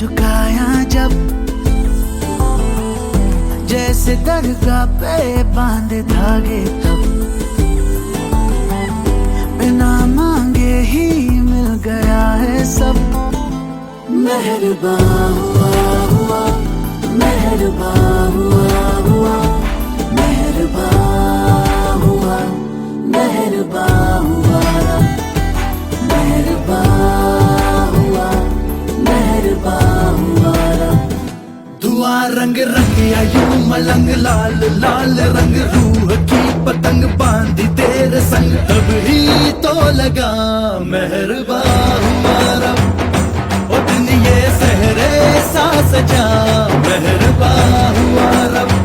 झुकाया जब, जैसे दरगाह पे बांधे धागे तब, बिना मांगे ही मिल गया है सब। मेहरबान हुआ, मेहरबान हुआ, मेहरबान हुआ, मेहरबान हुआ, मेहरबान हुआ, मेहरबान हुआ। दुआ रंग रंग यूं मलंग लाल लाल रंग, रूह की पतंग बांधी तेरे संग, अब ही तो लगा मेहरबान हुआ रब। ओ दिन ये सहरे सा सजा, मेहरबान हुआ रब।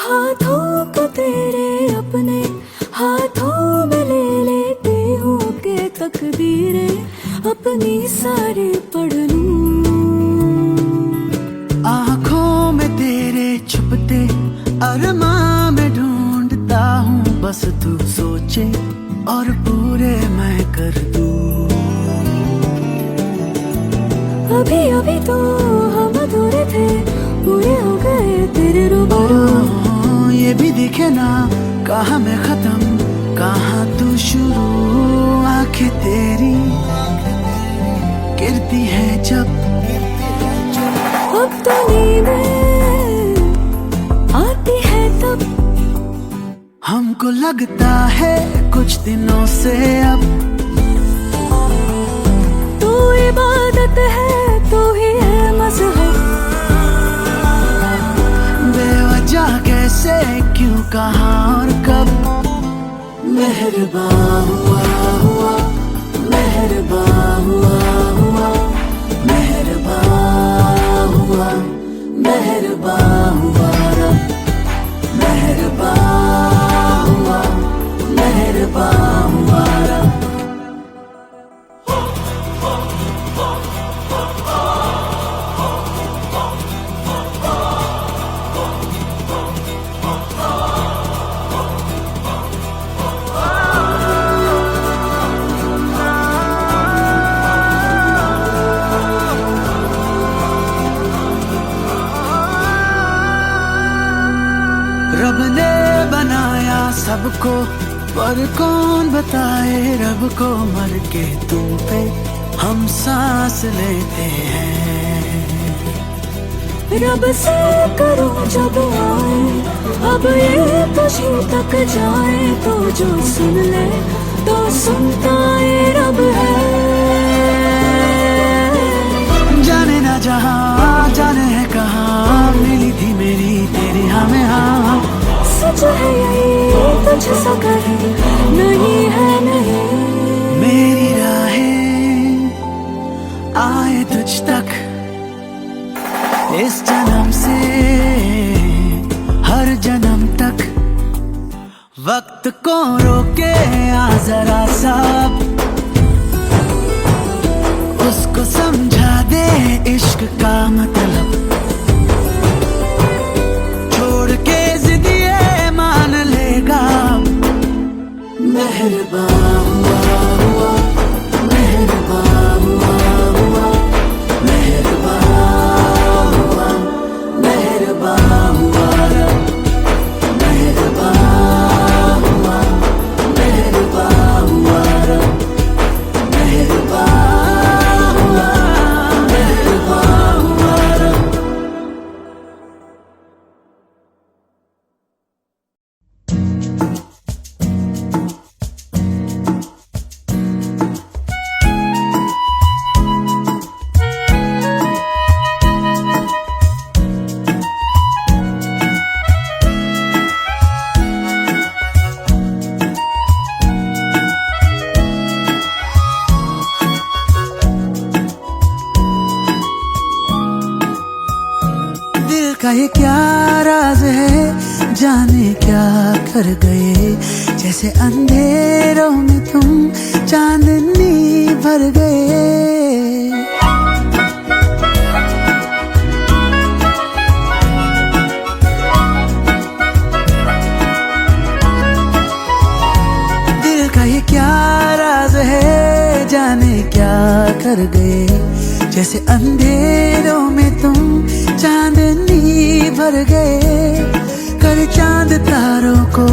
हाथों को तेरे अपने हाथों में ले लेते हो के तकदीरें अपनी सारी पढ़ लूं। आँखों में तेरे छुपते अरमां में ढूंढता हूँ, बस तू सोचे और पूरे मैं कर दूं। अभी अभी तो हम अधूरे थे, पूरे हो गए तेरे रूबरू। ये भी दिखे ना कहाँ मैं खत्म कहाँ तू शुरू, आंखें तेरी गिरती है जब, अब तो नींदें आती है तब, हमको लगता है कुछ दिनों से अब, तू इबादत है तू ही है मज़हब। बेवजह कैसे क्यों कहाँ और कब, मेहरबान हुआ, मेहरबान हुआ, मेहरबान हुआ, मेहरबान हुआ रब, मेहरबान हुआ, मेहरबान हुआ रब। रब ने बनाया सबको, पर कौन बताए रब को, मर के तुम पे हम सांस लेते हैं। रब से करो जब आए, अब ये तुझी तक जाए, तो जो सुन ले तो सुनता ये रब है। जाने ना जहाँ जाने है कहाँ, मिली थी मेरी तेरी हमें हाँ, सच है यही तुझ सा कहे नहीं है नहीं। मेरी राहें आए तुझ तक इस जन्म से हर जन्म तक, वक्त को रोके आ जरा सब, उसको समझा दे इश्क का मतलब, छोड़ के जिदिए मान लेगा। मेहरबान हुआ, मेहरबान हुआ, मेहरबान हुआ, मेहरबान हुआ रब, मेहरबान हुआ, मेहरबान हुआ रब, मेहरबान हुआ, मेहरबान हुआ। का ये क्या राज है, जाने क्या कर गए, जैसे अंधेरों में तुम चांदनी भर गए। दिल का ये क्या राज है, जाने क्या कर गए, जैसे अंधेरों में तुम चांदनी भर गए। कर चांद तारों को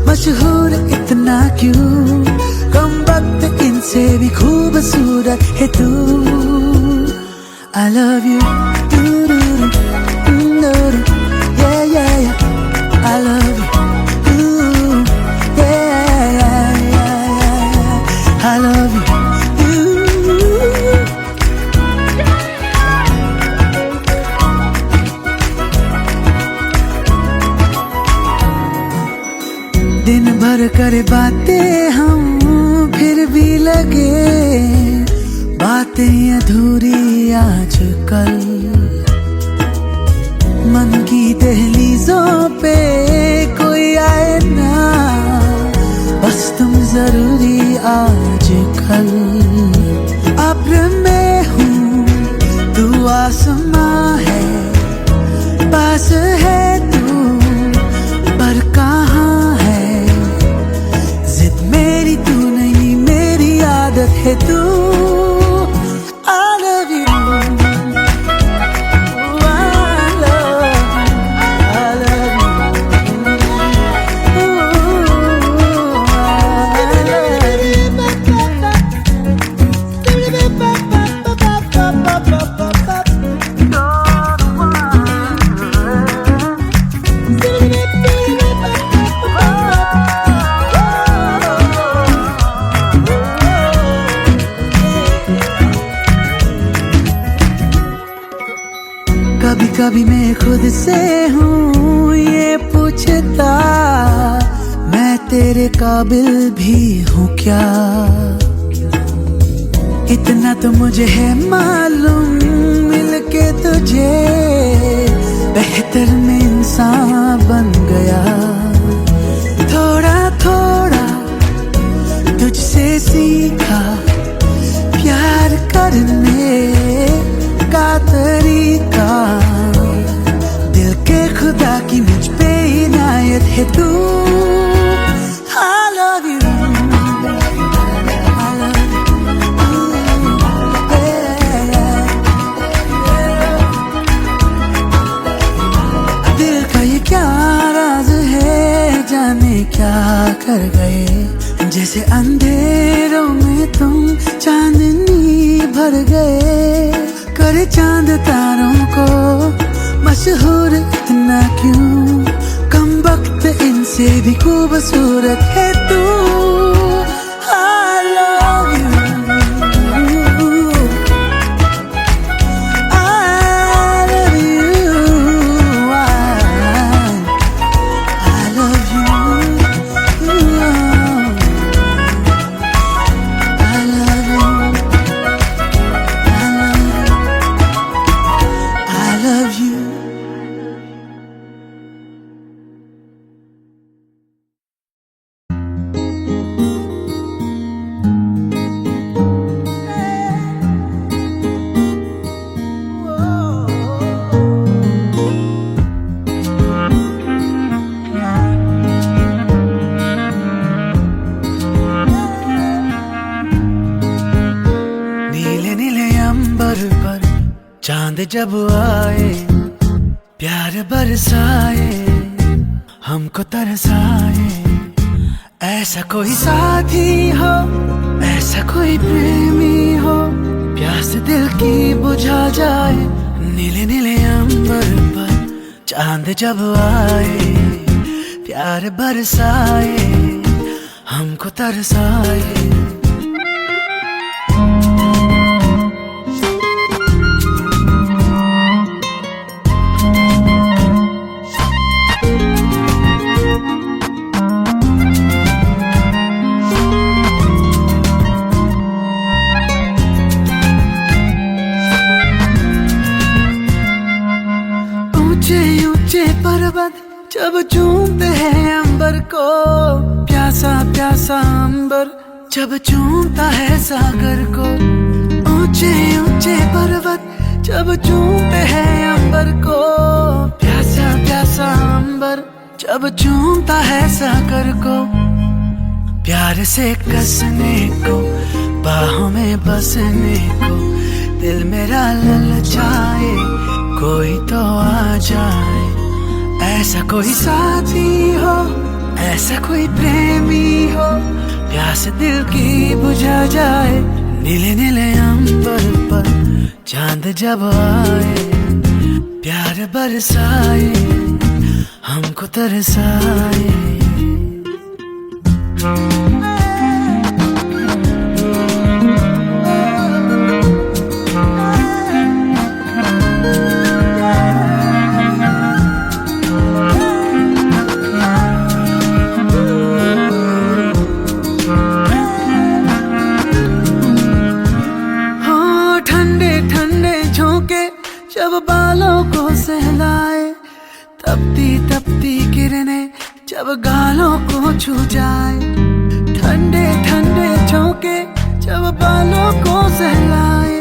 मशहूर इतना क्यों, कम वक्त इनसे भी खूबसूरत है तू। I love you, yeah yeah yeah, I love you, yeah yeah yeah, I love you। दिन भर करे बातें हम, फिर भी लगे बातें अधूरी आजकल। मन की दहलीजों पे कोई आए ना, बस तुम जरूरी आजकल। अब्र में हूँ तू आसमां है, पास है तू पर कहाँ है, जिद मेरी तू नहीं मेरी आदत है तू। I love you, I love you, I love you, कभी कभी मैं खुद से हूँ ये पूछता, मैं तेरे काबिल भी हूँ क्या। इतना तो मुझे है मालूम, मिलके तुझे बेहतर में इंसान बन गया। थोड़ा थोड़ा तुझसे सीखा प्यार करने का तरीका, दिल के खुदा की मुझ पे इनायत है तू। I love you, I love you, yeah, yeah। दिल का ये क्या राज है, जाने क्या कर गए, जैसे अंधेरों में तुम चांदनी भर गए। कर चांद तारों को मशहूर इतना क्यों, कम वक्त इनसे भी खूबसूरत है तू। I love you, I love you, I love you, I love you, I love you। नीले नीले अंबर पर चांद जब आए, प्यार बरसाए हमको तरसाए। ऐसा कोई साथी हो, ऐसा कोई प्रेमी हो, प्यास दिल की बुझा जाए। नीले नीले अंबर पर चांद जब आए, प्यार बरसाए हमको तरसाए। पर्वत जब चूमते हैं अंबर को, प्यासा प्यासा अंबर जब चूमता है सागर को। ऊंचे ऊंचे पर्वत जब चूमते हैं अंबर को, प्यासा प्यासा अंबर जब चूमता है सागर को। प्यार से कसने को, बाहों में बसने को, दिल मेरा ललचाए, कोई तो आ जाए। ऐसा कोई साथी हो, ऐसा कोई प्रेमी हो, प्यास दिल की बुझा जाए। नीले नीले अंबर पर चांद जब आए, प्यार बरसाए, हमको तरसाए। जब बालों को सहलाए, तपती तपती किरणें जब गालों को छू जाए। ठंडे ठंडे झोंके जब बालों को सहलाए,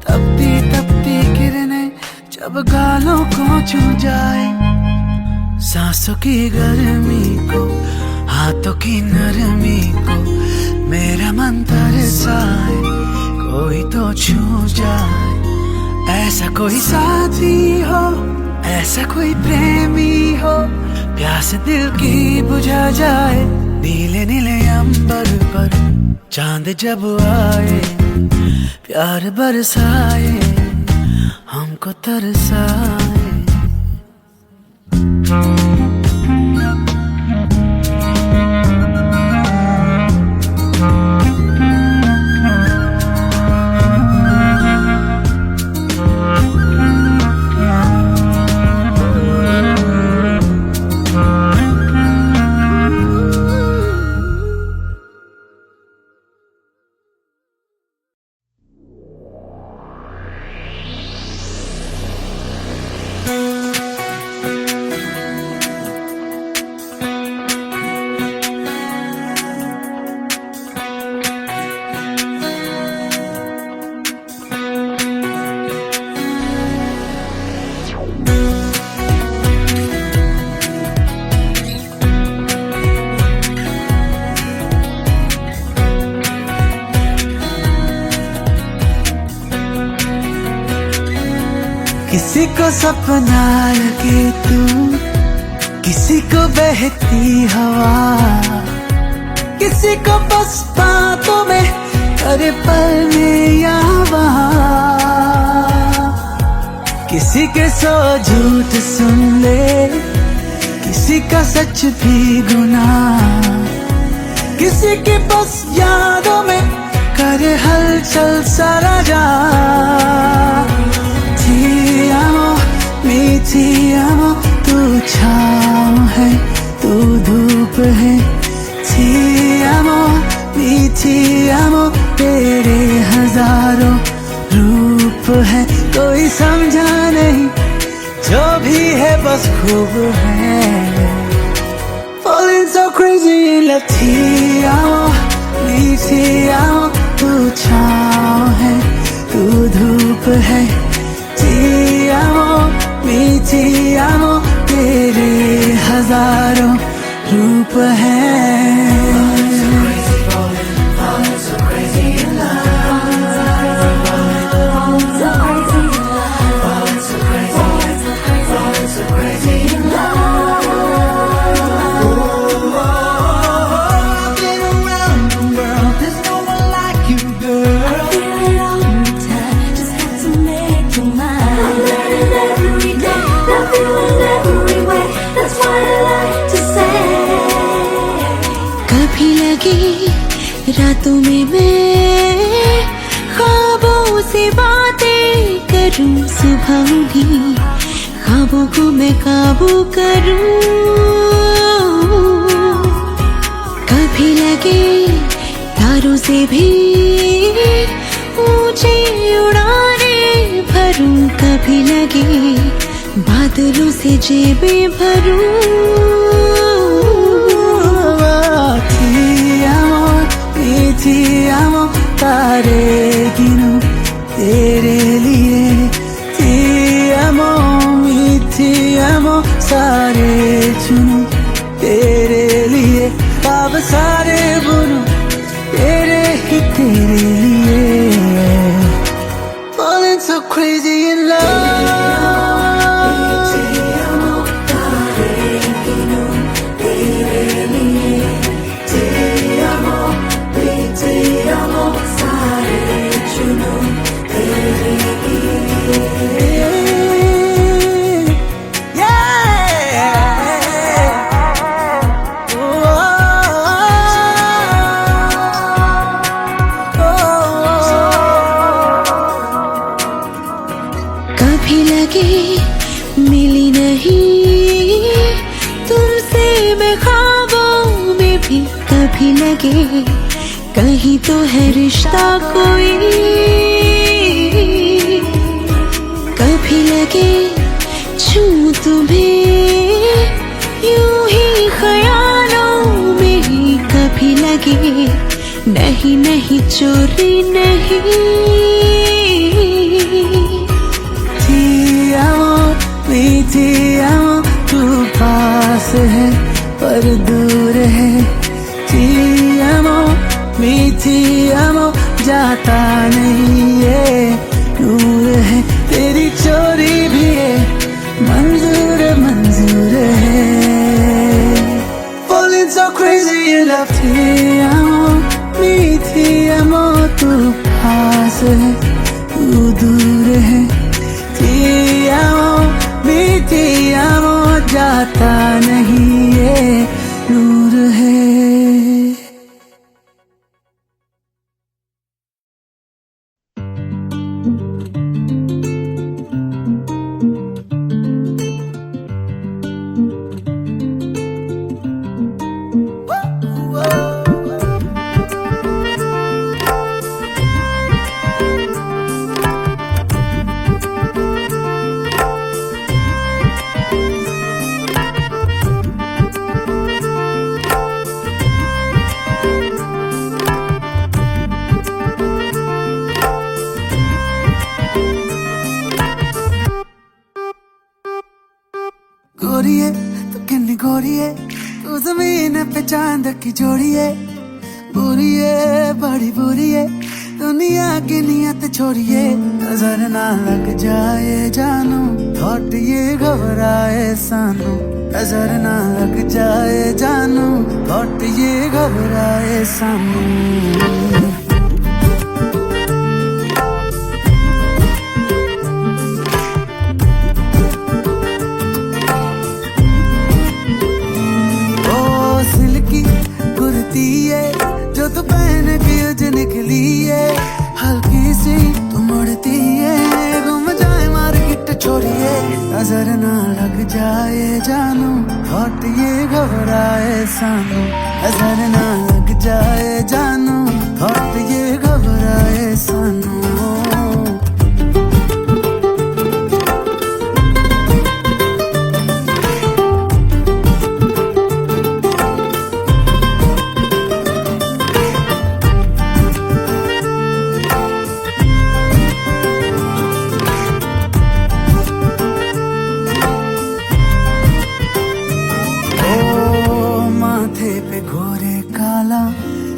तपती तपती किरणें जब गालों को छू जाए। सांसों की गर्मी को, हाथों की नरमी को, मेरा मन तरसाए, कोई तो छू जाए। ऐसा कोई साथी हो, ऐसा कोई प्रेमी हो, प्यास दिल की बुझा जाए। नीले नीले अंबर पर चांद जब आए, प्यार बरसाए, हमको तरसाए। किसी को सपना लगे तू, किसी को बहती हवा, किसी को बस बातों में करे पल में या वहाँ। किसी के सौ झूठ सुन ले, किसी का सच भी गुनाह, किसी के बस यादों में करे हलचल सारा जहां। मीठी आमो तू छाँव है, तू धूप है। मीठी आमो तेरे हजारों रूप है। कोई समझा नहीं, जो भी है बस खूब है। Falling so crazy love, मीठी आमो तू छाँव है, तू धूप है। मीठी आमो तेरे हजारों रूप है। रातों में मैं ख्वाबों से बातें करूं, सुबह भी ख्वाबों को मैं काबू करूं। कभी लगे तारों से भी ऊंची उड़ाने भरूं, कभी लगे बादलों से जेबें भरूं, ti amo तारे गिनूं तेरे लिए, ti amo सारे चुनूं तेरे लिए, अब सारे बुनूं तेरे ही तेरे लिए, falling so crazy in love. कभी लगे मिली नहीं तुमसे मैं ख्वाबों में भी, कभी लगे कहीं तो है रिश्ता कोई, कभी लगे छूं तुम्हें यूं ही ख्यालों में ही, कभी लगे नहीं नहीं चोरी नहीं। ti amo तू पास है पर दूर है, ti amo जाता नहीं है, दूर है तेरी चोरी भी है, मंजूर है, falling so crazy in love, ti amo तू पास है तू दूर है, ti amo जाता नहीं है, दूर है। गोरिये तू किन्नी गोरिये, तू जमीन पे चांद की जोड़िए, बुरिये बड़ी बुरिये दुनिया की नियत छोड़िए, नजर ना लग जाए जानू थॉट ये घबराए सानू, नजर ना लग जाए जानू थॉट ये घबराए सानू। जो तू पहन के उज निकली है, हल्की सी तू मुड़ती है, घूम जाए मार्केट छोड़िए, नजर ना लग जाए जानू थॉट ये घबराए सानू, नजर ना लग जाए जानू थॉट ये घबराए सानू।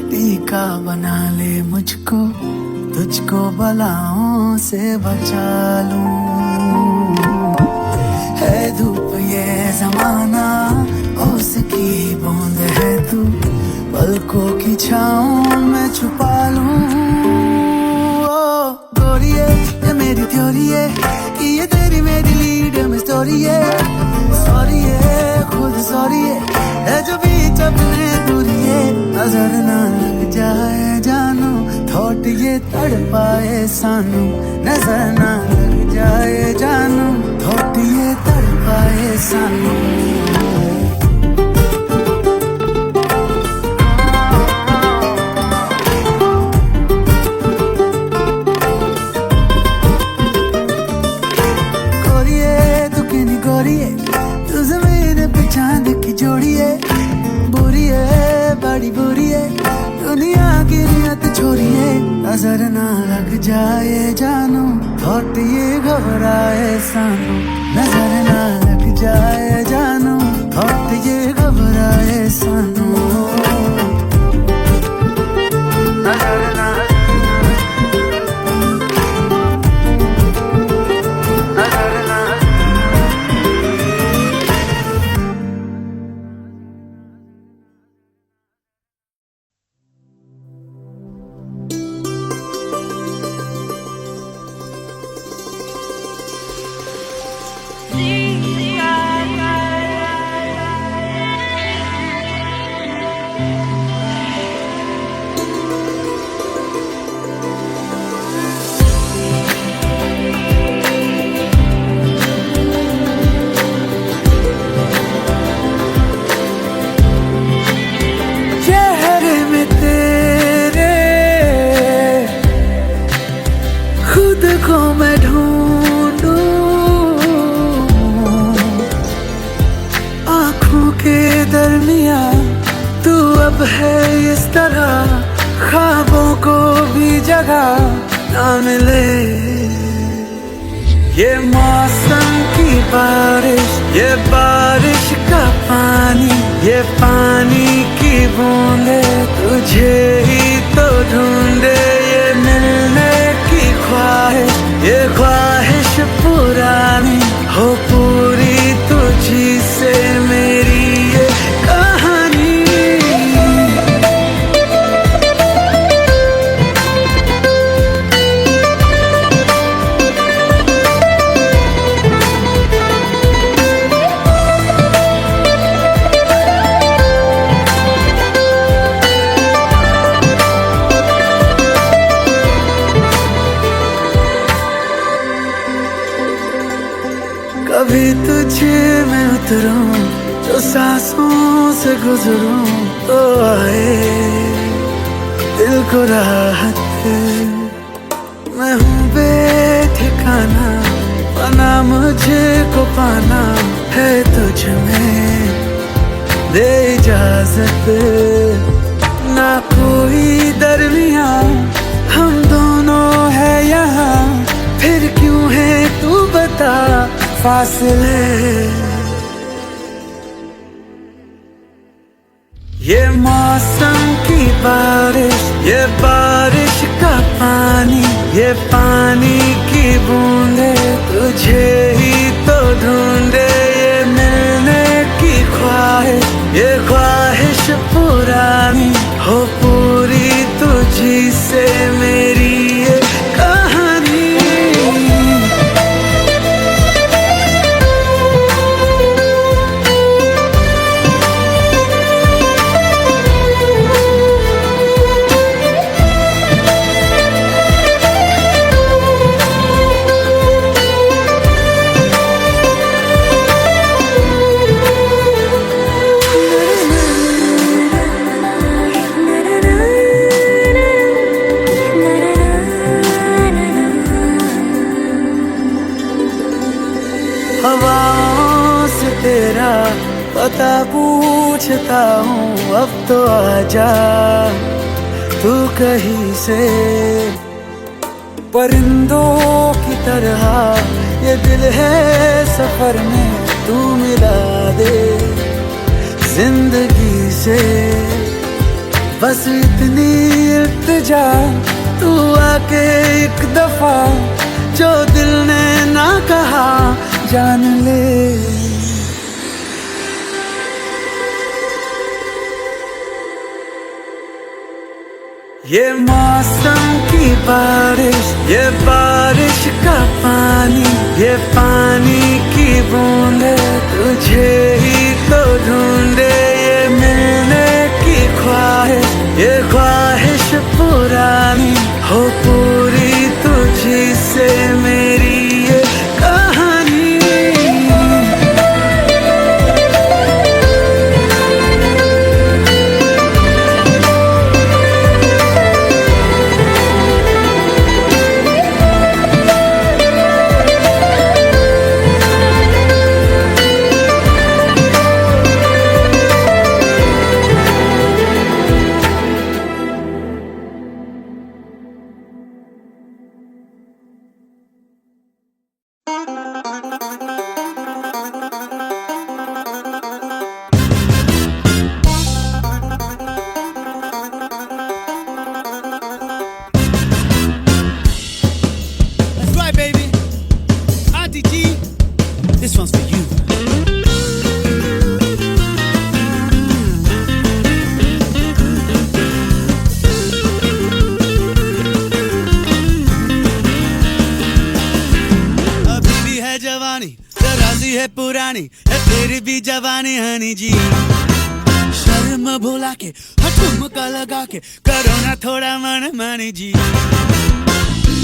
टीका बना ले मुझको, तुझको बलाओं से बचा लूं, है धूप ये जमाना उसकी बूंद है तू, पलकों की छाँव में छुपा लूं। ओ गोरिये ये मेरी थ्योरी है कि ये तेरी मेरी लीड में स्टोरी है, सॉरी है खुद सॉरी है जो बीच अपने दूरी है, नजर ना लग जाए जानू थॉट ये तड़पाए सानू, नजर ना लग जाए जानू थॉट ये तड़पाए सानू। गोरिये तू किन्नी नजर ना लग जाए जानू, थॉट ये घबराए सानू। नजर ना लग जाए जानू, थॉट ये घबराए सानू। नजर ना नजर ना चेहरे में तेरे खुद को मैं ढूंढूं, आँखों के दरमिया तू अब है इस तरह, ख्वाबों को भी जगह ना मिले। ये मौसम की बारिश, ये बारिश का पानी, ये पानी की बूंदे तुझे ही तो ढूंढे। ये मिलने की ख्वाहिश, ये ख्वाहिश पुरानी हो पूरी तुझी से मेरी ये कहानी। कभी तुझे मैं उतरूं, जो सांसों से गुजरूं तो आए दिल को राहत। मैं हूँ बेठिकाना, बना मुझे को पाना है तुझ में, दे इजाजत। ना कोई दरमिया हम दोनों है यहाँ, फिर क्यों है तू बता फासले। ये मौसम की बारिश, ये बारिश का पानी, ये पानी की बूंदे तुझे ही तो ढूंढे। ये मिलने की ख्वाहिश, ये ख्वाहिश पुरानी हो पूरी तुझी से मेरी ये कहानी। हवाओं से तेरा पता पूछता हूँ, अब तो आजा तू कहीं से। परिंदों की तरह ये दिल है सफर में, तू मिला दे जिंदगी से। बस इतनी इल्तिजा तू आके एक दफा, जो दिल ने ना कहा जान ले। ये मौसम की बारिश, ये बारिश का पानी, ये पानी की बूंदे तुझे ही तो ढूंढे। ये मिलने की ख्वाहिश, ये ख्वाहिश पुरानी हो पूरी तुझी से मेरी ये कहानी। this one's for you. अभी भी है जवानी, तराजी है पुरानी, है तेरी भी जवानी हनी जी। शर्म भुला के, ठुमका लगा के, करो ना थोड़ा मन मानी जी।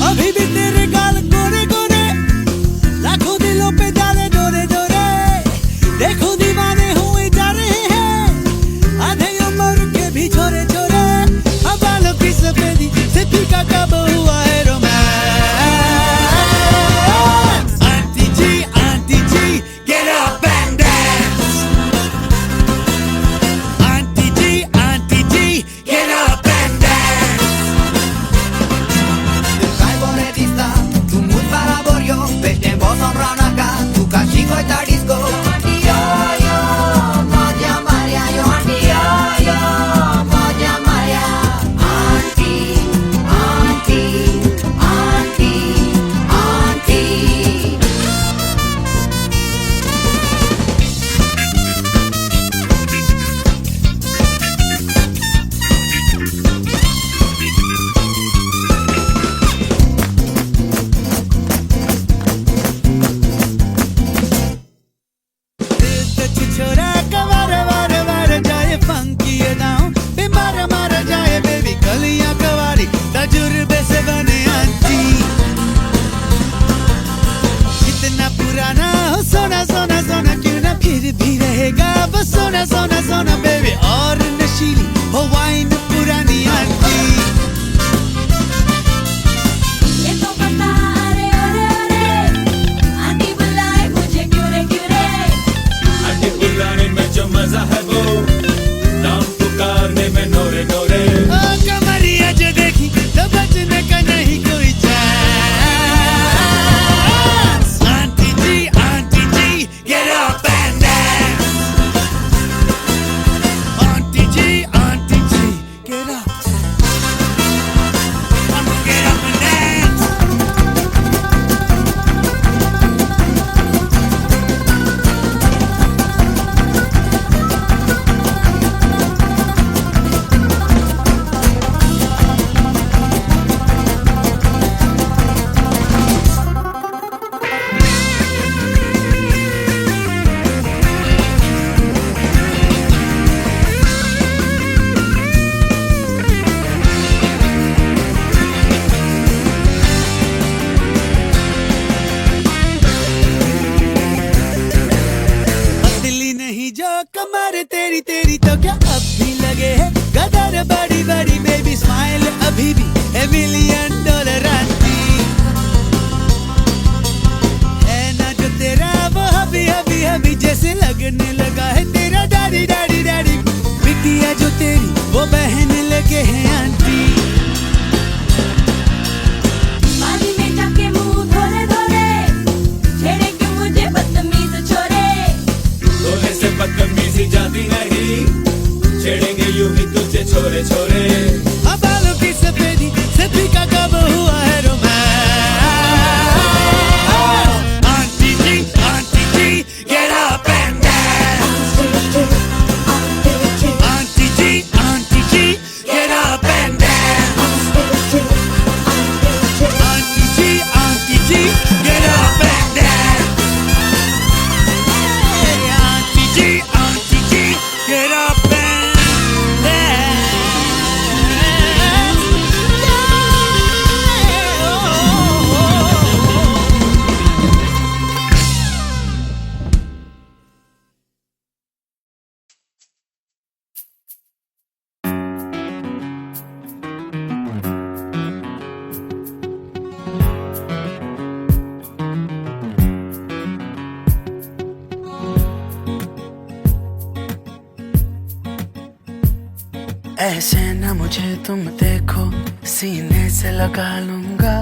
अभी भी तेरे गाल गोरे गोरे, लाखों दिलों पे डाले डोरे डोरे। देखो दीवाने हुए जा रहे हैं, आधे उम्र के भी छोरे छोरे। अब बालों की सफेदी से फीका कब हुआ है romance. Aunty ji, get up and dance. Aunty ji, get up and dance. Kaj boletista, tu mój paraborio, weź ten boson ranaka, tu kasiko i tadisko. Yo, yo, moja Maria, yo, yo, yo, moja Maria. Auntie, auntie, auntie, auntie. छोरा कवार वार वार जाए funky दाऊं पे मार जाए baby कलियां कवारी तजुर्बे से बने आंटी। कितना पुराना हो सोना सोना सोना क्यों ना फिर भी रहेगा वो सोना सोना सोना बेबी। और नशीली हो वाइन पुरानी आंटी। ये तो पता अरे अरे अरे आंटी बुलाए मुझे क्यों रे आंटी बुलाने में जो मजा है वो नाम पुकारने में नोरे नोरे। कमरिया जो देखी तो बचने का नहीं कोई chance. Aunty ji, get up and dance. Aunty ji, get up. Get up and dance. पतली नहीं जो कमर तेरी तेरी तो क्या अब भी लगे है गदर बड़ी बड़ी बेबी स्माइल अभी भी है $1,000,000 आंटी। है ना जो तेरा वो हबी हबी हबी जैसे लगने लगा है तेरा डैडी डैडी डैडी। बिटिया जो तेरी वो बहन लगे हैं आंटी। पानी में जाके मुंह धोरे धोरे छेड़े क्यों मुझे बदतमीज छोरे। धोने से बदतमीजी जाती नहीं, छेड़ेंगे यूं ही तुझे छोरे छोरे। अब बालों की सफेदी से फीका कब हुआ है romance. Aunty ji, get up and dance. Aunty ji, get up and dance. Aunty ji, get up and dance. Aunty ji, get up and ऐसे न मुझे तुम देखो, सीने से लगा लूंगा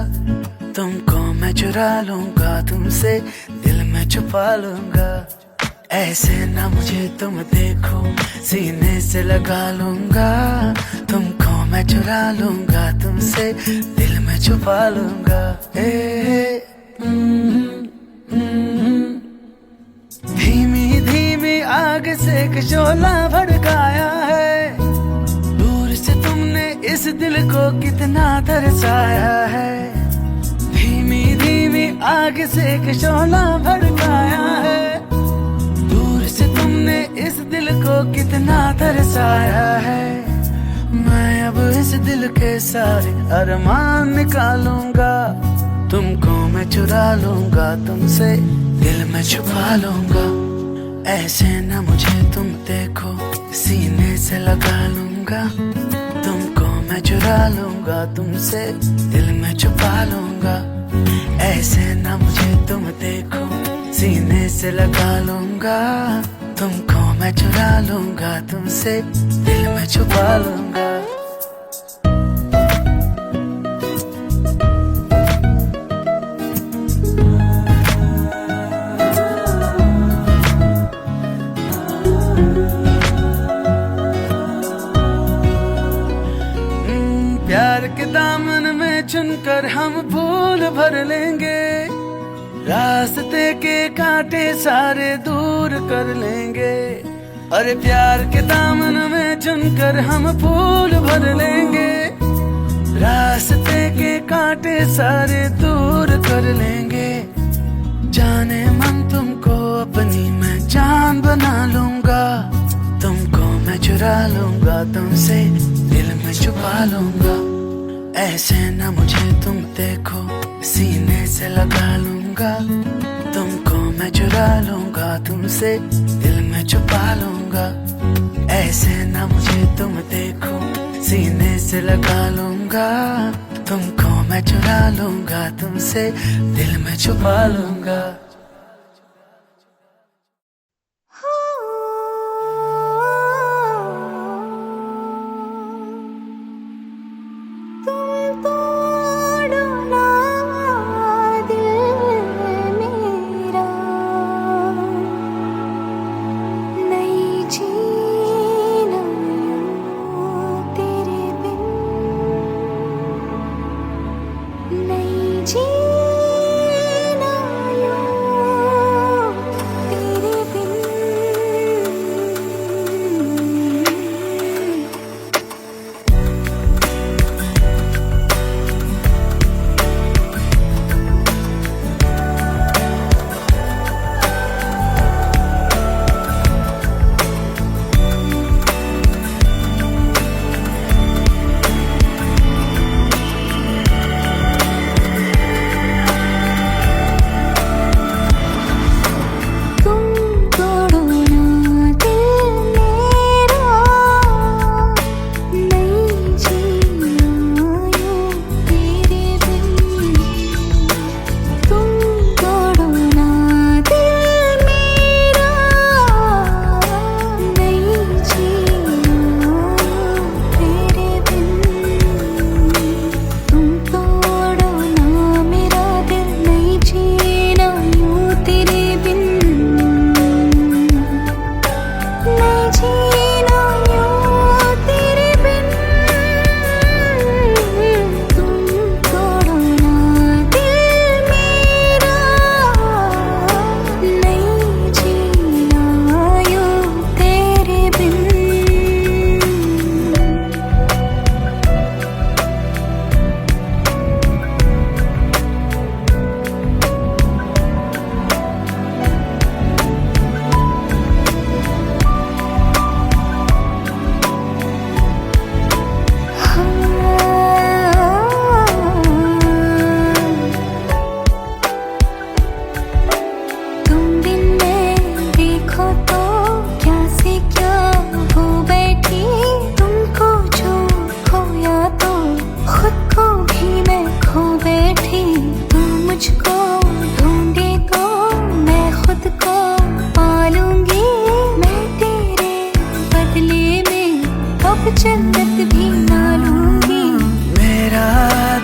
तुमको मैं, चुरा लूंगा तुमसे, दिल में छुपा लूंगा। ऐसे न मुझे तुम देखो, सीने से लगा लूंगा तुमको मैं, चुरा लूंगा तुमसे, दिल में छुपा लूंगा। शोला भड़काया है। दूर से तुमने इस दिल को कितना तरसाया है। धीमी धीमी आग से एक शोला भड़काया है। दूर से तुमने इस दिल को कितना तरसाया है। मैं अब इस दिल के सारे अरमान निकालूंगा। तुमको मैं चुरा लूंगा, तुमसे दिल में छुपा लूंगा। ऐसे न मुझे तुम देखो, सीने से लगा लूंगा। तुमको मैं चुरा लूंगा, तुमसे दिल में छुपा लूंगा। ऐसे न मुझे तुम देखो, सीने से लगा लूंगा। तुमको मैं चुरा लूंगा, तुमसे दिल में छुपा लूंगा। प्यार के दामन में चुनकर हम फूल भर लेंगे। रास्ते के कांटे सारे दूर कर लेंगे। अरे प्यार के दामन में चुनकर हम फूल भर लेंगे। रास्ते के कांटे सारे दूर कर लेंगे। जाने मन तुमको अपनी मैं जान बना लूंगा। तुमको मैं चुरा लूंगा, तुमसे दिल में छुपा लूंगा। ऐसे न मुझे तुम देखो, सीने से लगा लूंगा। तुमको मैं चुरा लूंगा, तुमसे दिल में छुपा लूंगा। ऐसे न मुझे तुम देखो, सीने से लगा लूंगा। तुमको मैं चुरा लूंगा, तुमसे दिल में छुपा लूंगा। जन्नत भी ना लूंगी। मेरा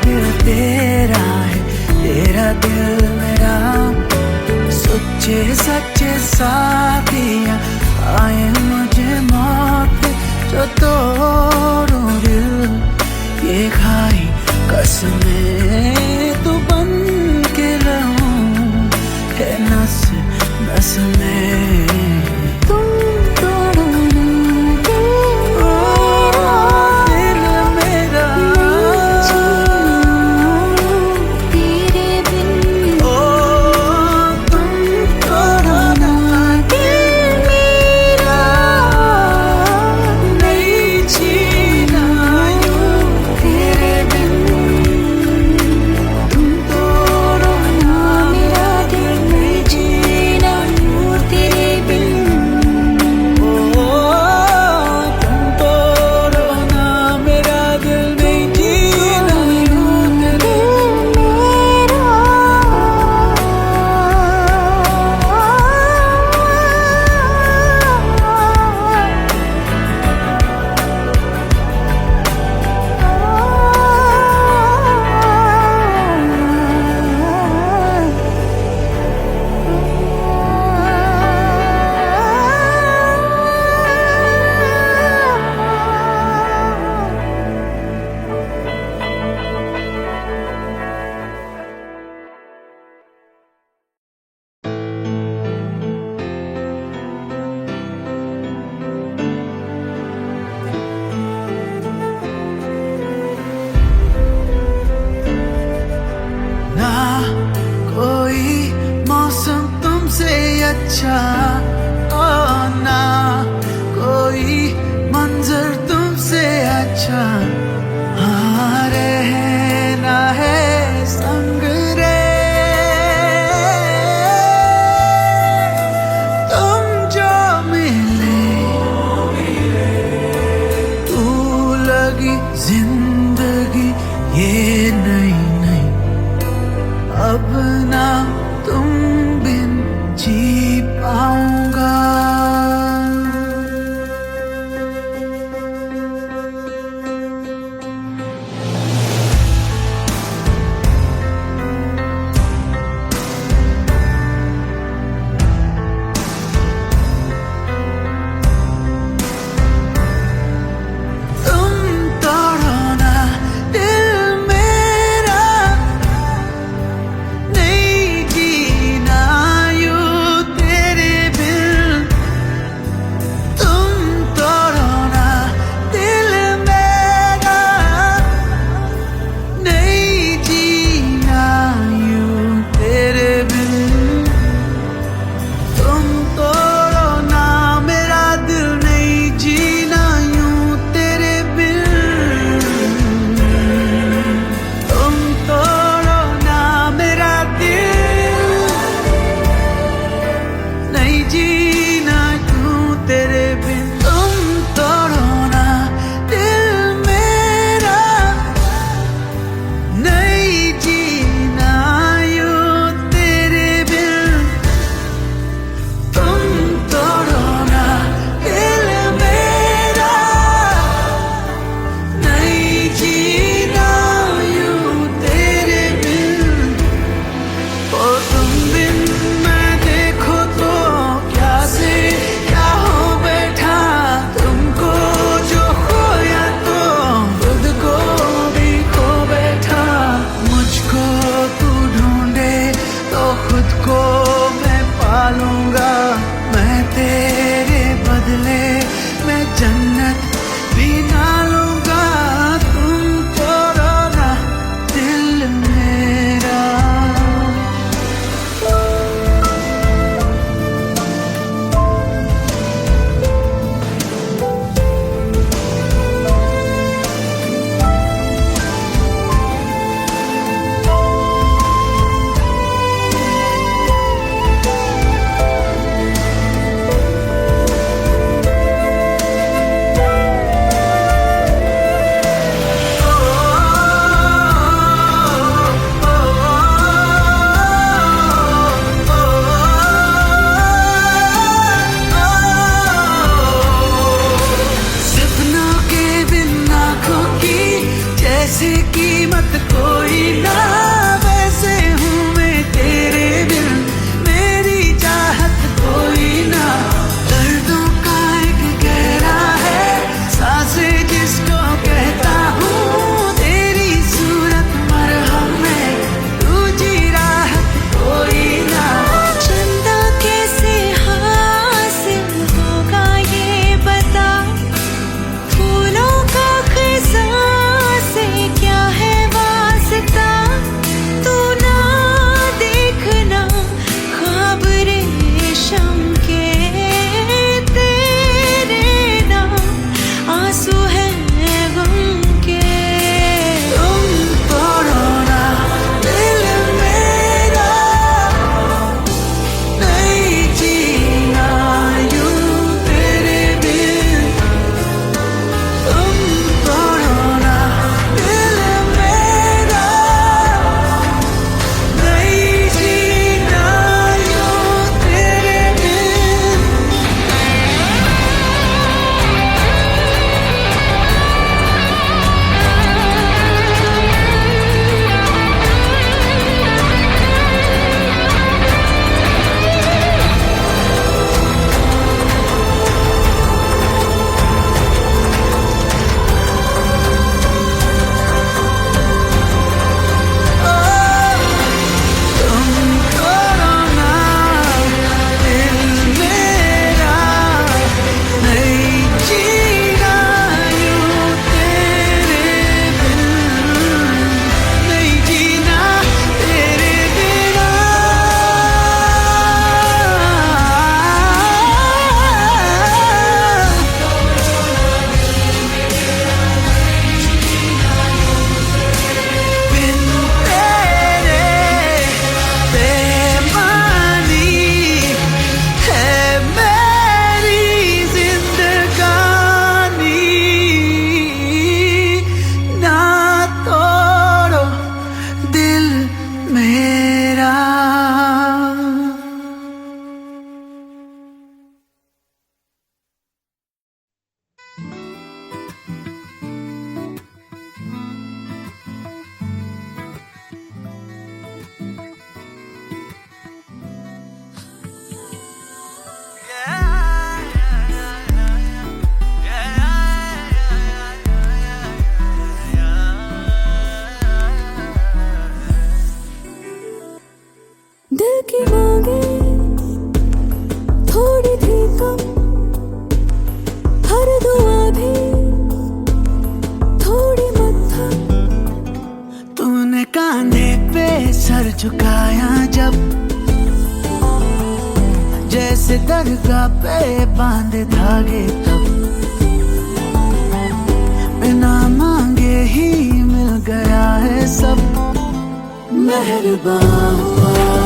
दिल तेरा है, तेरा दिल मेरा। सच्चे सच्चे साथिया आए मुझे मौत जो तोड़ूं दिल। ये खाई कसमें तू बन के रहूं है नस नस में। तुम तोड़ो अच्छा ओ ना कोई मंजर तुमसे अच्छा हाँ रहना है संग रे तुम जो मिले तू लगी जिंदगी ये नहीं नहीं अब ना तुम बिन जी पाऊं दिल की मांगे थोड़ी थी कम, हर दुआ भी थोड़ी मत्थम। तूने कांधे पे सर झुकाया जब, जैसे दरगाह पे बांधे धागे तब, बिना मांगे ही मिल गया है सब। मेहरबान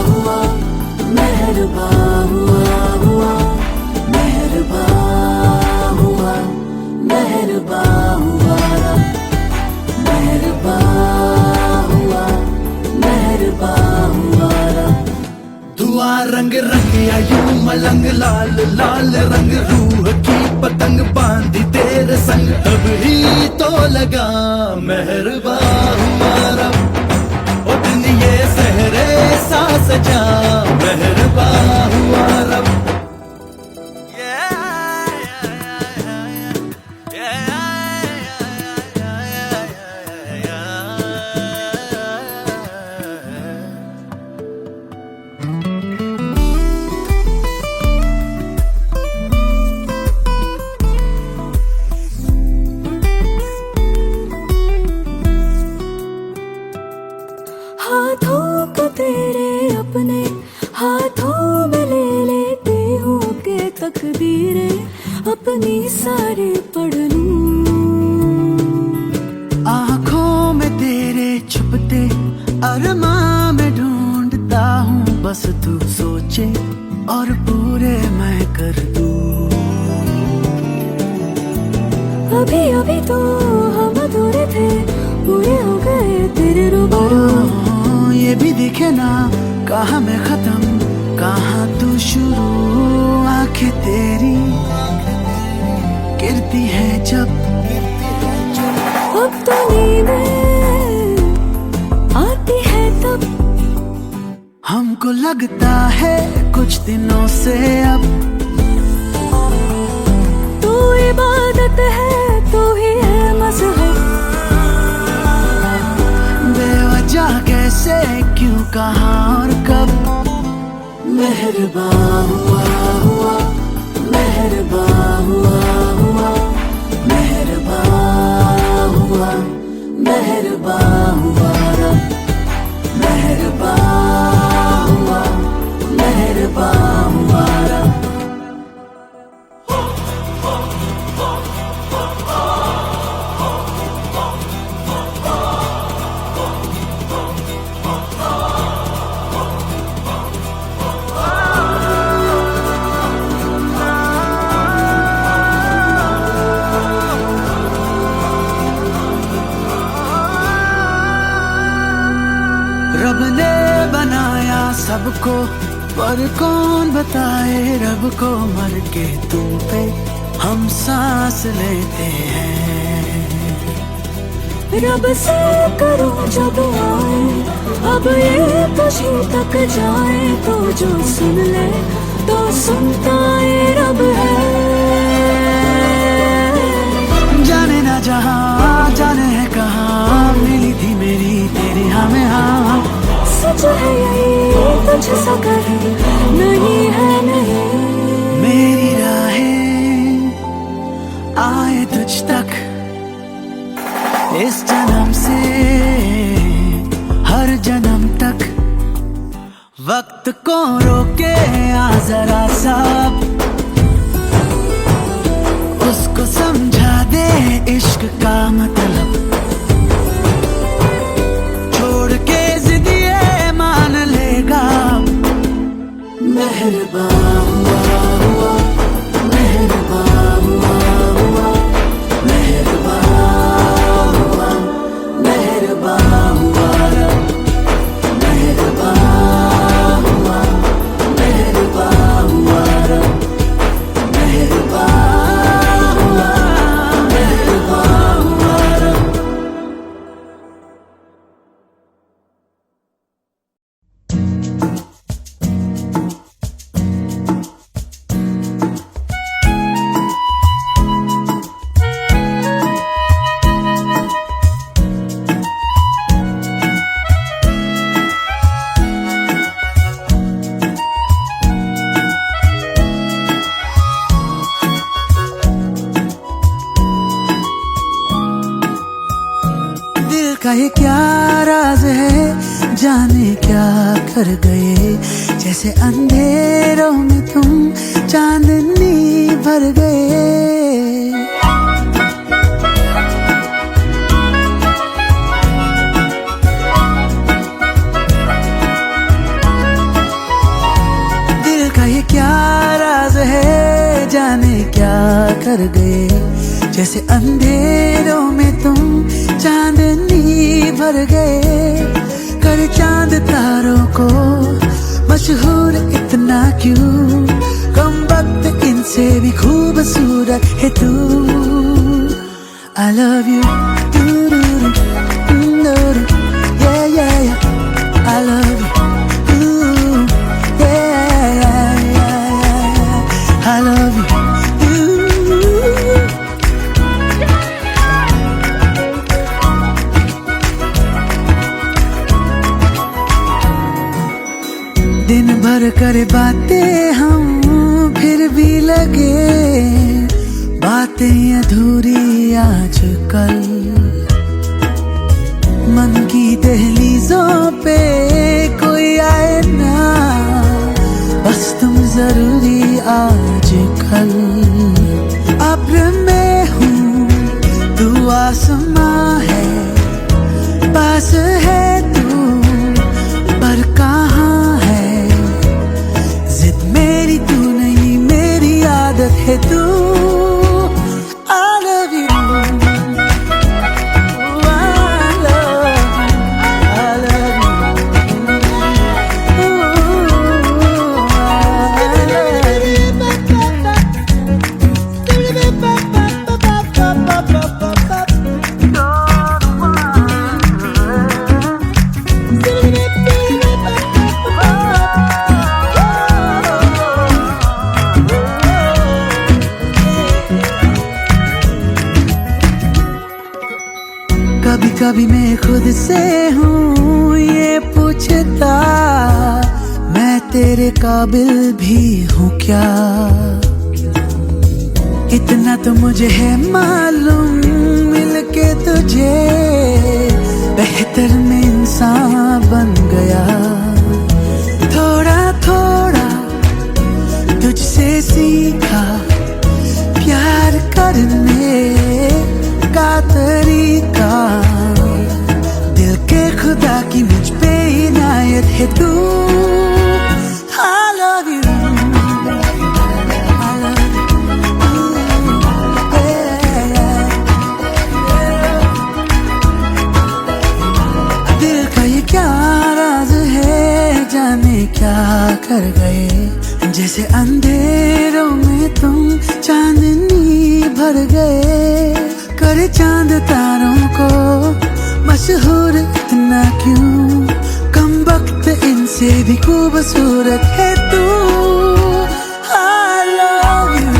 हुआ, मेहरबान हुआ, मेहरबान हुआ, मेहरबान हुआ, मेहरबान हुआ, मेहरबान हुआ। दुआ रंग रंगिया यूं मलंग लाल लाल रंग, रूह की पतंग बांधी तेरे संग, तब ही तो लगा मेहरबान हुआ रब। ओ दिन ये सहरे सा सजा, मेहरबान हुआ रब। हाथों को तेरे अपने हाथों में ले लेती हूँ के तकदीरें अपनी सारी पढ़ लूं। आँखों में तेरे छुपते अरमां में ढूंढता हूँ, बस तू सोचे और पूरे मैं कर दूं। अभी अभी तो हम अधूरे थे, पूरे हो गए तेरे रूबरू। ये भी दिखे ना कहाँ मैं खत्म कहाँ तू शुरू, आंखें तेरी गिरती है जब, अब तो नींदें आती है तब, हमको लगता है कुछ दिनों से अब। तू इबादत है तू ही है मज़हब, बेवजह कैसे क्यों कहाँ और कब। मेहरबान हुआ, मेहरबान हुआ, मेहरबान हुआ, मेहरबान हुआ रब। मेहरबान हुआ, मेहरबान हुआ रब। रब ने बनाया सबको, पर कौन बताए रब को, मर के तुम पे हम सांस लेते हैं। रब से करूं जब आए, अब ये तुझी तक जाए, तो जो सुन ले तो सुनता ये रब है। जाने ना जहाँ जाने है कहाँ, मिली थी मेरी तेरी हमें हाँ। सच है यही तुझ सा कहे नहीं है नहीं, मेरी राहें आए तुझ तक इस जन्म से हर जन्म तक। वक्त को रोके आ जरा सा, उसको समझा दे इश्क का मतलब। छोड़ के जिद ये मान लेगा। मेहरबान हुआ, मेहरबान हुआ, मेहरबान हुआ, मेहरबान हुआ, मेहरबान हुआ, मेहरबान हुआ, मेहरबान हुआ, मेहरबान हुआ। ये क्या राज है, जाने क्या कर गए, जैसे अंधेरों में तुम चांदनी भर गए। दिल का ये क्या राज है, जाने क्या कर गए, जैसे अंधेरों में तुम चांदनी भर गए। कर चांद तारों को मशहूर इतना क्यों, कम वक्त इनसे भी खूबसूरत है तू। I love you, yeah yeah yeah, I love you, yeah yeah yeah, I love you. दिन भर करे बातें हम, फिर भी लगे बातें अधूरी आजकल। मन की दहलीजों पे कोई आए ना, बस तुम जरूरी आजकल। अब्र में हूँ तू आसमां है, पास है तू पर कहाँ है, जिद मेरी तू नहीं मेरी आदत है तू। I love you, I love you, I love you, कभी कभी मैं खुद से हूँ ये पूछता, मैं तेरे काबिल भी हूँ क्या। इतना तो मुझे है मालूम, मिलके तुझे बेहतर में इंसान बन गया। थोड़ा थोड़ा तुझसे सीखा प्यार करने का तरीका, दिल के खुदा की मुझ पे इनायत है तू। I love you, I love you, yeah, yeah. दिल का ये क्या राज है, जाने क्या कर गए, जैसे अंधेरों में तुम चांदनी भर गए। कर चांद तारों को मशहूर इतना क्यों, कम वक्त इनसे भी खूबसूरत है तू। I love you,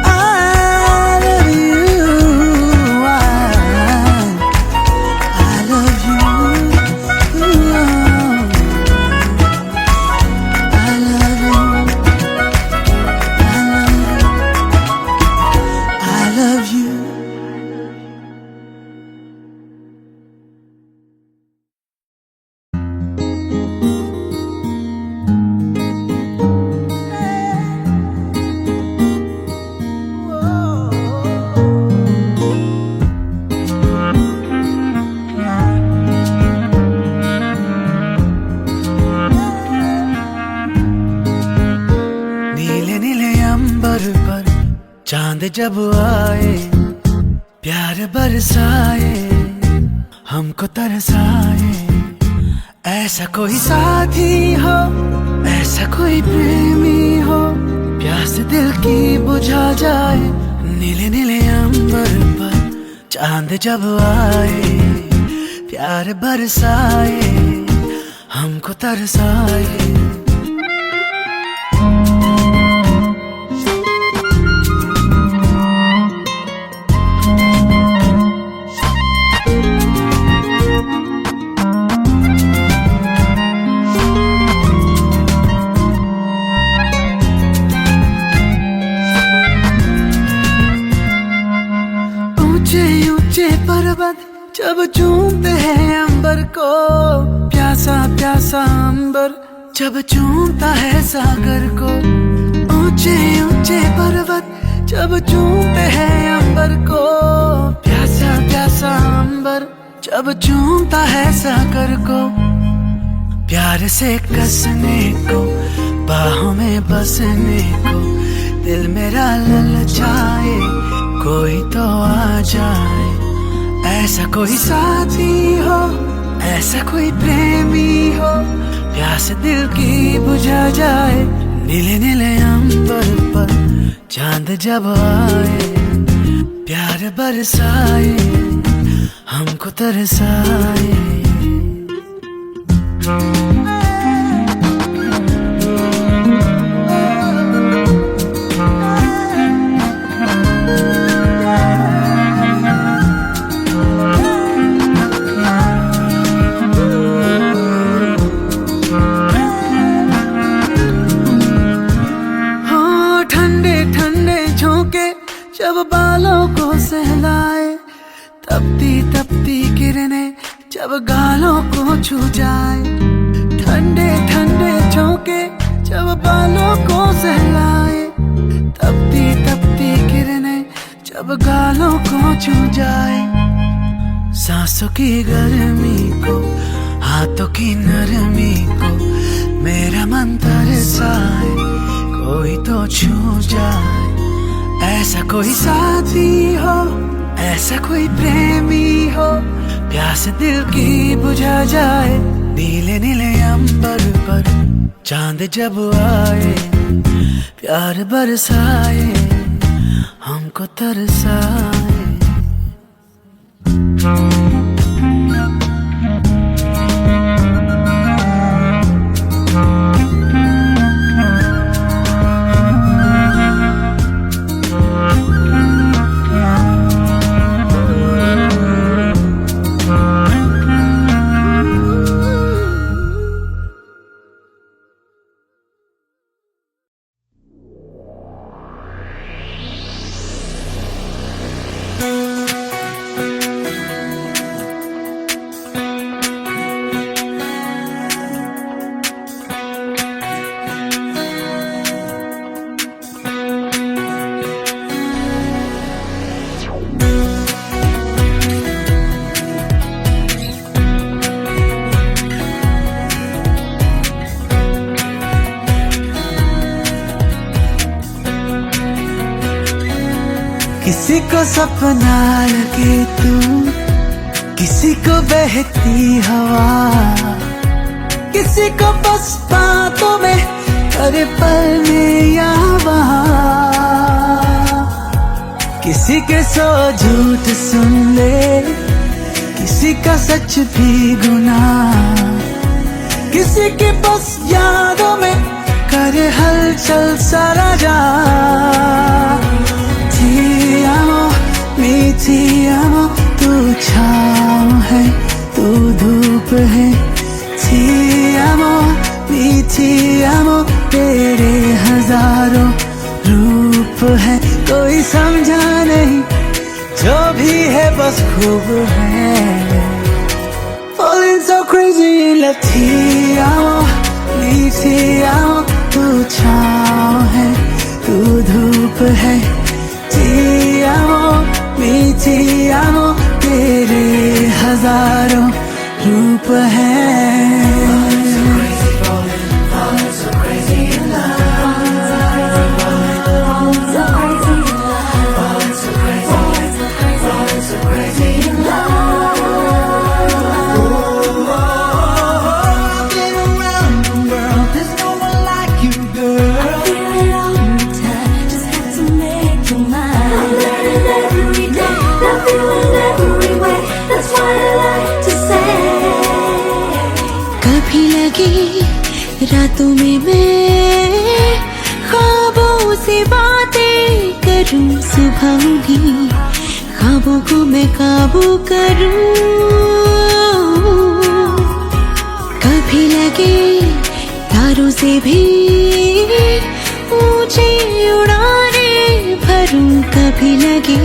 I love you, I love you, I love you, I love you. नीले नीले अंबर पर चांद जब आए, प्यार बरसाए, हमको तरसाए। ऐसा कोई साथी हो, ऐसा कोई प्रेमी हो, प्यास दिल की बुझा जाए। नीले नीले अंबर पर चांद जब आए, प्यार बरसाए, हमको तरसाए। पर्वत जब चूमते हैं अंबर को, प्यासा प्यासा अंबर जब चूमता है सागर को। ऊंचे ऊंचे पर्वत जब चूमते हैं अंबर को, प्यासा प्यासा अंबर जब चूमता है सागर को। प्यार से कसने को, बाहों में बसने को, दिल मेरा ललचाए, कोई तो आ जाए। ऐसा कोई साथी हो, ऐसा कोई प्रेमी हो, प्यास दिल की बुझा जाए। नीले नीले अंबर पर चांद जब आए, प्यार बरसाए, हमको तरसाए। जब बालों को सहलाए, तपती तपती किरणें जब गालों को छू जाए। ठंडे ठंडे झोंके जब बालों को सहलाए, तपती तपती किरणें जब गालों को छू जाए। सांसों की गर्मी को, हाथों की नरमी को, मेरा मन तरसाए, कोई तो छू जाए। ऐसा कोई साथी हो, ऐसा कोई प्रेमी हो, प्यास दिल की बुझा जाए। नीले नीले अंबर पर चांद जब आए, प्यार बरसाए, हमको तरसाए। किसी को सपना लगे तू, किसी को बहती हवा, किसी को बस बातों में करे पलने या वहाँ। किसी के सौ झूठ सुन ले, किसी का सच भी गुनाह, किसी की बस यादों में करे हलचल सारा जहां। मीठी आमो तू छाँव है, तू धूप है। मीठी आमो तेरे हजारों रूप है। कोई समझा नहीं, जो भी है बस खूब है। Falling so crazy in love, मीठी आमो तू छाँव है, तू धूप है। मीठी आमो तेरे हजारों रूप है। रातों में मैं ख्वाबों से बातें करूं, सुबह भी ख्वाबों को मैं काबू करूं। कभी लगे तारों से भी ऊंची उड़ाने भरूं, कभी लगे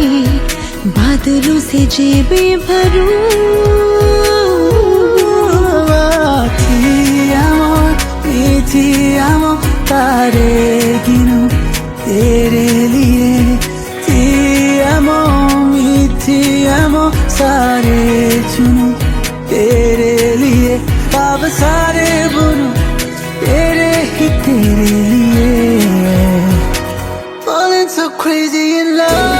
बादलों से जेबें भरूं। Ti amo, तारे गिनूं तेरे लिए। Ti amo, सारे चुनूं तेरे लिए। ख्वाब सारे बुनूं तेरे ही तेरे लिए। Falling so crazy in love।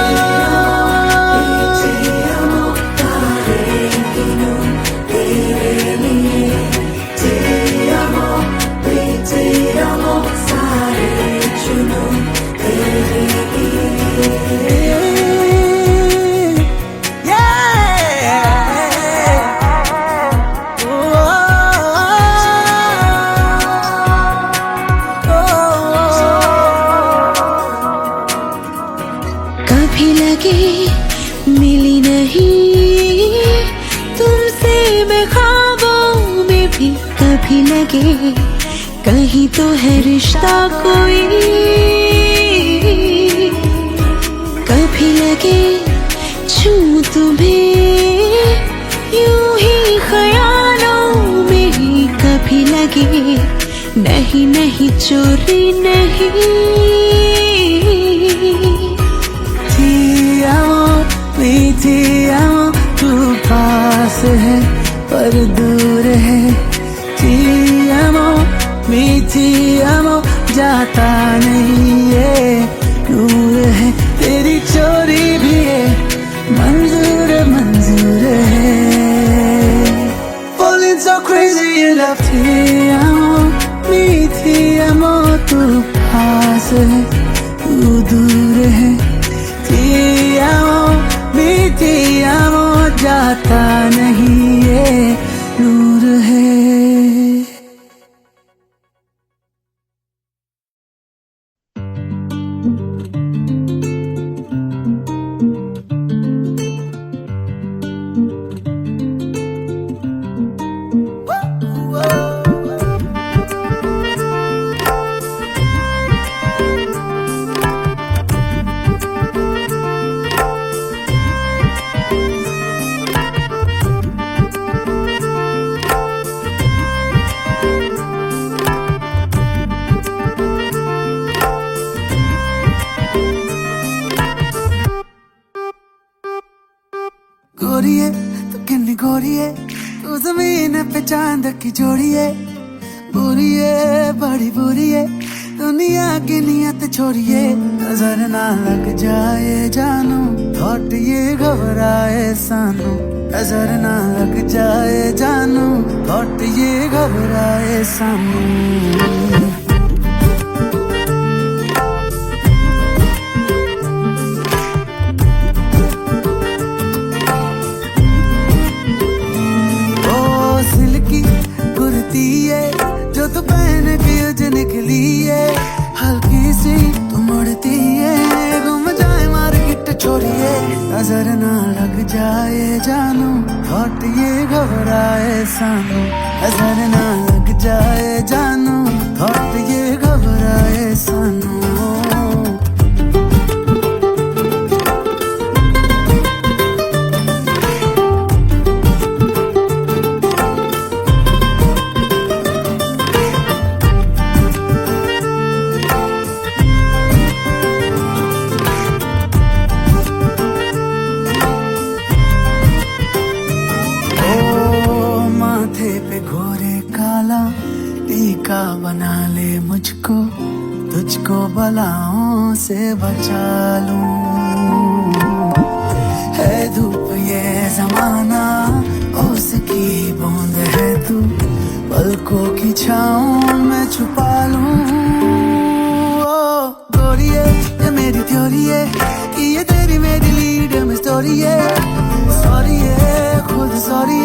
कभी लगे मिली नहीं तुमसे मैं ख्वाबों में भी। कभी लगे कहीं तो है रिश्ता कोई। कभी लगे छूं तुम्हें यूं ही ख्यालों में ही। कभी लगे नहीं नहीं चोरी नहीं। Ti amo, तू पास है पर दूर है। Ti amo, जाता नहीं है दूर है। तेरी चोरी भी है मंजूर मंजूर है। Falling so crazy in love। Ti amo, तू पास है तू दूर है। Ti amo, जाता नहीं है दूर है। गोरिये तू किन्नी गोरिये, तू जमीन पे चांद की जोड़िए। बुरिये बड़ी बुरिये दुनिया की नियत छोड़िए। नजर ना लग जाए जानू थॉट ये घबराए सानू। नजर ना लग जाए जानू थॉट ये घबराए सानू। जो तू पहन के उज निकली है हल्की सी तू मुड़ती है। घूम जाए मार्केट छोड़िए। नजर ना लग जाए जानू थॉट ये घबराए सानू। नजर ना लग जाए जानू थॉट ये घबराए सानू। टीका बना ले मुझको तुझको बलाओं से बचा लूं। है धूप ये जमाना उसकी बूंद है तू। पलकों की छाँव में छुपा लूं। ओ गोरिये ये मेरी थ्योरी है कि ये तेरी मेरी लीड में स्टोरी है। सॉरी है खुद सॉरी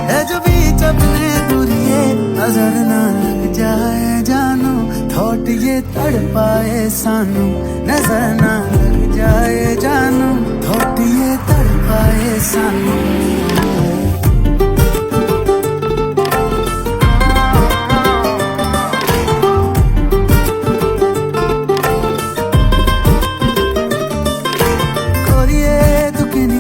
है जो बीच अपने दूरी है। नजर ना लग जाए जानू थॉट ये तड़पाए सानू। नजर ना लग जाए जानू थॉट ये तड़पाए सानू। गोरिये तू किन्नी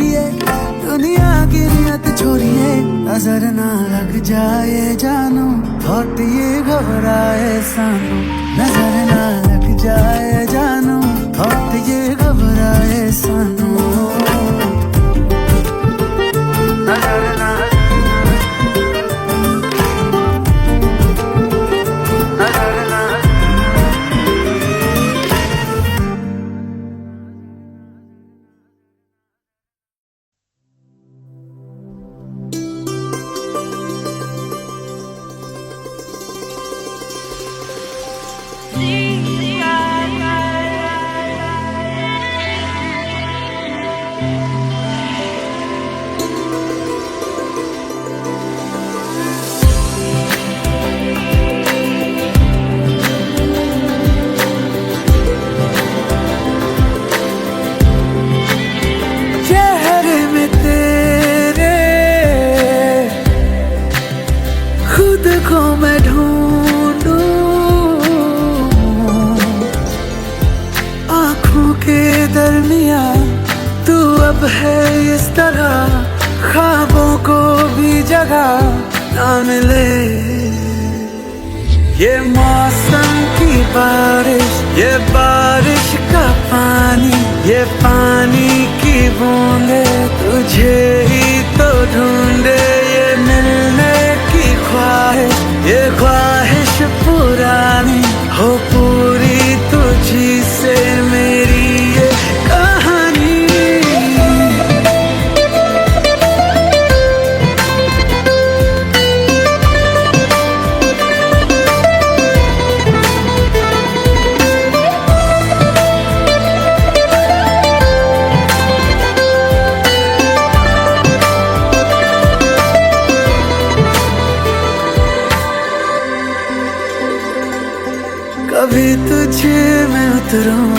छोड़िए, दुनिया की नियत छोड़िए, नजर ना लग जाए जानू, थॉट ये घबराए सानू, नजर ना लग जाए जानू, थॉट ये घबराए सानू, नजर ना को मैं ढूंढूं, आँखों के दरमिया तू अब है इस तरह, ख्वाबों को भी जगह ना मिले। ये मौसम की बारिश, ये बारिश का पानी, ये पानी की बूंदे तुझे ही तो ढूंढे, ये मिलने की ख्वाहिश, ये ख्वाहिश पुरानी हो पूरी तुझी से मेरी ये कहानी। कभी तुझे मैं उतरूं,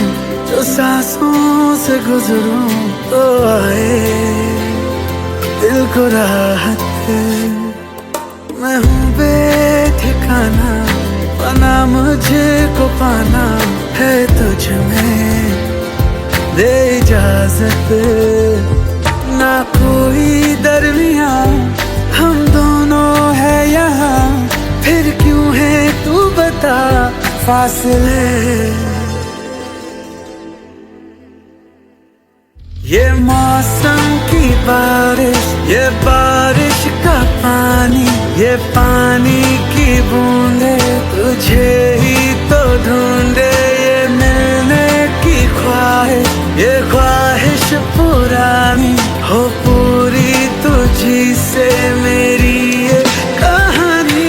जो सांसों से गुजरूं, तो आए दिल को राहत। मैं हूँ बेठिकाना, बना मुझे को पाना है तुझ में, दे इजाजत ना कोई दरमिया, हम दोनों है यहाँ, फिर क्यों है तू बता फासले। ये मौसम की बारिश, ये बारिश का पानी, ये पानी की बूंदे तुझे ही तो ढूंढे, ये मिलने की ख्वाहिश, ये ख्वाहिश पुरानी हो पूरी तुझी से मेरी ये कहानी।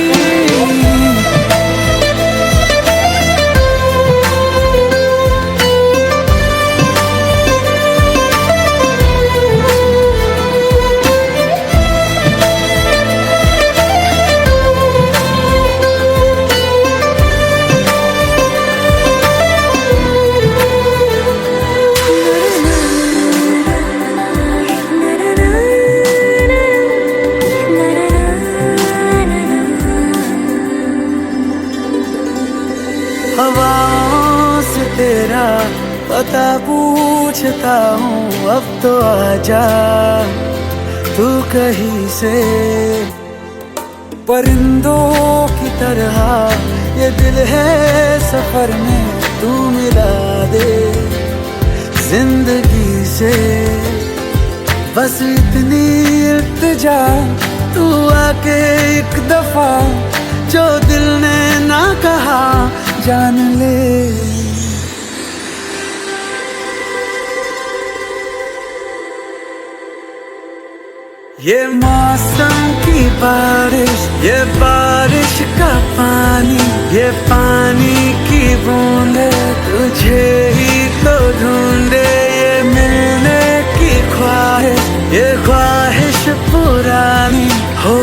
हवाओं से तेरा पता पूछता हूँ, अब तो आजा तू कहीं से, परिंदों की तरह ये दिल है सफर में, तू मिला दे जिंदगी से, बस इतनी इल्तिजा तू आके एक दफा, जो दिल ने ना कहा जान ले। ये मौसम की बारिश, ये बारिश का पानी, ये पानी की बूंदे तुझे ही तो ढूंढे, ये मिलने की ख्वाहिश, ये ख्वाहिश पुरानी हो